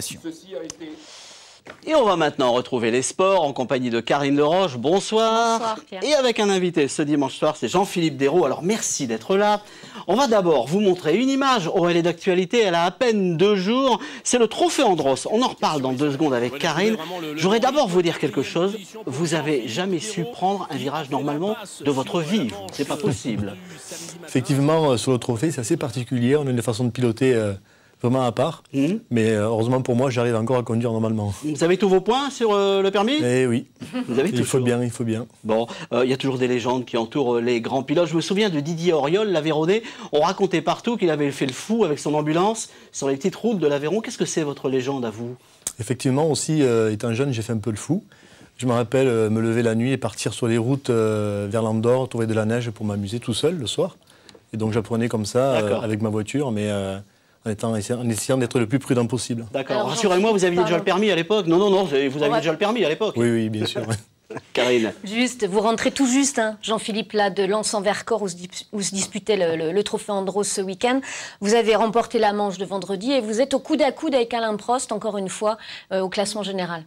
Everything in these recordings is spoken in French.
Ceci a été... Et on va maintenant retrouver les sports en compagnie de Karine Leroche. Bonsoir. Bonsoir Pierre. Et avec un invité ce dimanche soir, c'est Jean-Philippe Desraux. Alors merci d'être là. On va d'abord vous montrer une image. Oh, elle est d'actualité, elle a à peine 2 jours. C'est le trophée Andros. On en reparle dans 2 secondes avec Karine. J'aurais d'abord vous dire quelque chose. Vous avez jamais su prendre un virage normalement de votre vie. C'est pas possible. Effectivement, sur le trophée, c'est assez particulier. On a une façon de piloter vraiment à part. Mais heureusement pour moi, j'arrive encore à conduire normalement. Vous avez tous vos points sur le permis? Eh oui. Vous avez il faut bien, il faut bien. Bon, il y a toujours des légendes qui entourent les grands pilotes. Je me souviens de Didier Auriol, l'Aveyronais. On racontait partout qu'il avait fait le fou avec son ambulance sur les petites routes de l'Aveyron. Qu'est-ce que c'est votre légende à vous? Effectivement, aussi, étant jeune, j'ai fait un peu le fou. Je me rappelle me lever la nuit et partir sur les routes vers l'Andorre, trouver de la neige pour m'amuser tout seul le soir. Et donc j'apprenais comme ça avec ma voiture, mais en essayant d'être le plus prudent possible. D'accord. Rassurez-moi, vous aviez déjà le permis à l'époque? Non, non, non, vous aviez déjà le permis à l'époque. Oui, oui, bien sûr. Karine. Juste, vous rentrez tout juste, hein, Jean-Philippe, là, de Lens-en-Vercors, où se disputait le trophée Andros ce week-end. Vous avez remporté la manche de vendredi et vous êtes au coude à coude avec Alain Prost, encore une fois, au classement général.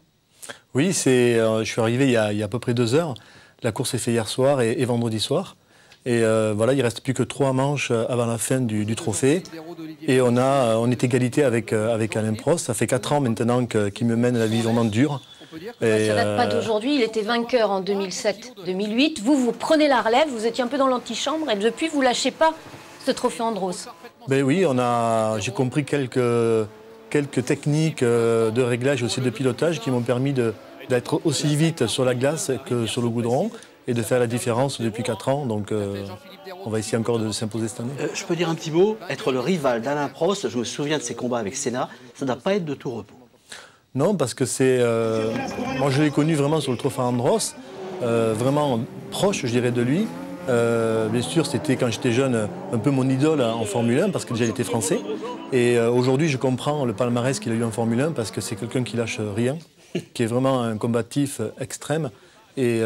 Oui, je suis arrivé il y a à peu près 2 heures. La course s'est faite hier soir et vendredi soir. Et voilà, il ne reste plus que 3 manches avant la fin du trophée. Et on est égalité avec Alain Prost. Ça fait 4 ans maintenant qu'il me mène la vie vraiment dure. Ça ne date pas d'aujourd'hui, il était vainqueur en 2007-2008. Vous prenez la relève, vous étiez un peu dans l'antichambre et depuis, vous ne lâchez pas ce trophée Andros. Ben oui, j'ai compris quelques techniques de réglage aussi de pilotage qui m'ont permis d'être aussi vite sur la glace que sur le goudron et de faire la différence depuis 4 ans. Donc on va essayer encore de s'imposer cette année. Je peux dire un petit mot, être le rival d'Alain Prost, je me souviens de ses combats avec Senna, ça ne doit pas être de tout repos. Non, parce que moi je l'ai connu vraiment sur le trophée Andros, vraiment proche, je dirais, de lui. Bien sûr, c'était quand j'étais jeune un peu mon idole en Formule 1 parce que déjà il était français. Et aujourd'hui, je comprends le palmarès qu'il a eu en Formule 1 parce que c'est quelqu'un qui lâche rien, qui est vraiment un combatif extrême et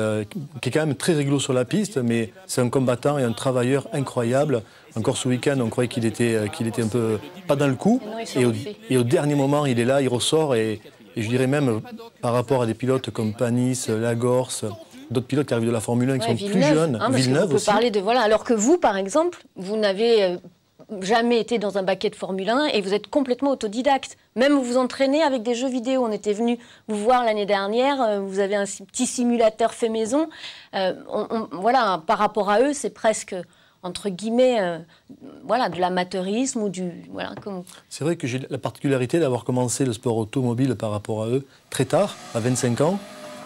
qui est quand même très rigolo sur la piste, mais c'est un combattant et un travailleur incroyable. Encore ce week-end, on croyait qu'il était un peu pas dans le coup. Et au dernier moment, il est là, il ressort et je dirais même par rapport à des pilotes comme Panis, Lagorce, d'autres pilotes qui arrivent de la Formule 1 qui sont plus jeunes, Villeneuve aussi. Parler de, voilà, alors que vous, par exemple, vous n'avez jamais été dans un baquet de Formule 1 et vous êtes complètement autodidacte. Même vous vous entraînez avec des jeux vidéo. On était venu vous voir l'année dernière, vous avez un petit simulateur fait maison. Voilà, par rapport à eux, c'est presque, entre guillemets, voilà, de l'amateurisme ou du... Voilà, comme... C'est vrai que j'ai la particularité d'avoir commencé le sport automobile par rapport à eux très tard, à 25 ans,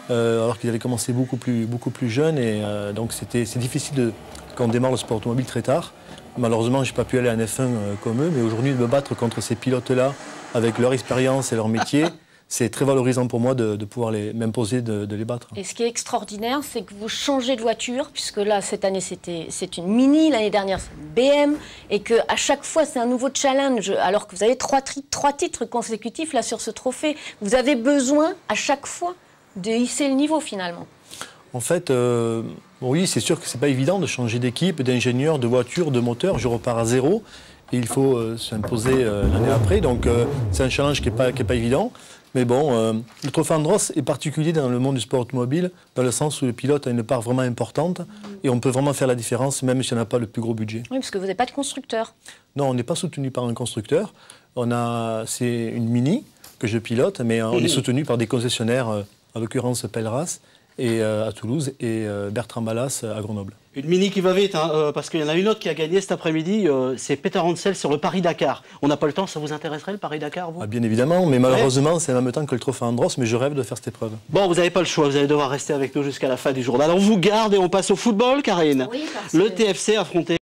alors qu'ils avaient commencé beaucoup plus jeunes. Et donc c'est difficile quand on démarre le sport automobile très tard. Malheureusement, je n'ai pas pu aller en F1 comme eux, mais aujourd'hui, de me battre contre ces pilotes-là, avec leur expérience et leur métier, c'est très valorisant pour moi de pouvoir m'imposer de les battre. Et ce qui est extraordinaire, c'est que vous changez de voiture, puisque là, cette année, c'est une Mini, l'année dernière, c'est une BM, et qu'à chaque fois, c'est un nouveau challenge, alors que vous avez 3 titres consécutifs là sur ce trophée. Vous avez besoin, à chaque fois, de hisser le niveau, finalement. En fait, oui, c'est sûr que ce n'est pas évident de changer d'équipe, d'ingénieur, de voiture, de moteur. Je repars à zéro et il faut s'imposer l'année après. Donc c'est un challenge qui n'est pas évident. Mais bon, le trophée Andros est particulier dans le monde du sport automobile, dans le sens où le pilote a une part vraiment importante et on peut vraiment faire la différence, même si on n'a pas le plus gros budget. Oui, parce que vous n'avez pas de constructeur. Non, on n'est pas soutenu par un constructeur. C'est une Mini que je pilote, mais on est soutenu par des concessionnaires, en l'occurrence Pelleras, et à Toulouse, et Bertrand Ballas à Grenoble. Une Mini qui va vite, hein, parce qu'il y en a une autre qui a gagné cet après-midi, c'est Peter Hansel sur le Paris-Dakar. On n'a pas le temps, ça vous intéresserait le Paris-Dakar, vous? Bien évidemment, mais malheureusement, c'est en même temps que le trophée Andros, mais je rêve de faire cette épreuve. Bon, vous n'avez pas le choix, vous allez devoir rester avec nous jusqu'à la fin du journal. On vous garde et on passe au football, Karine. Oui, parce le TFC affronté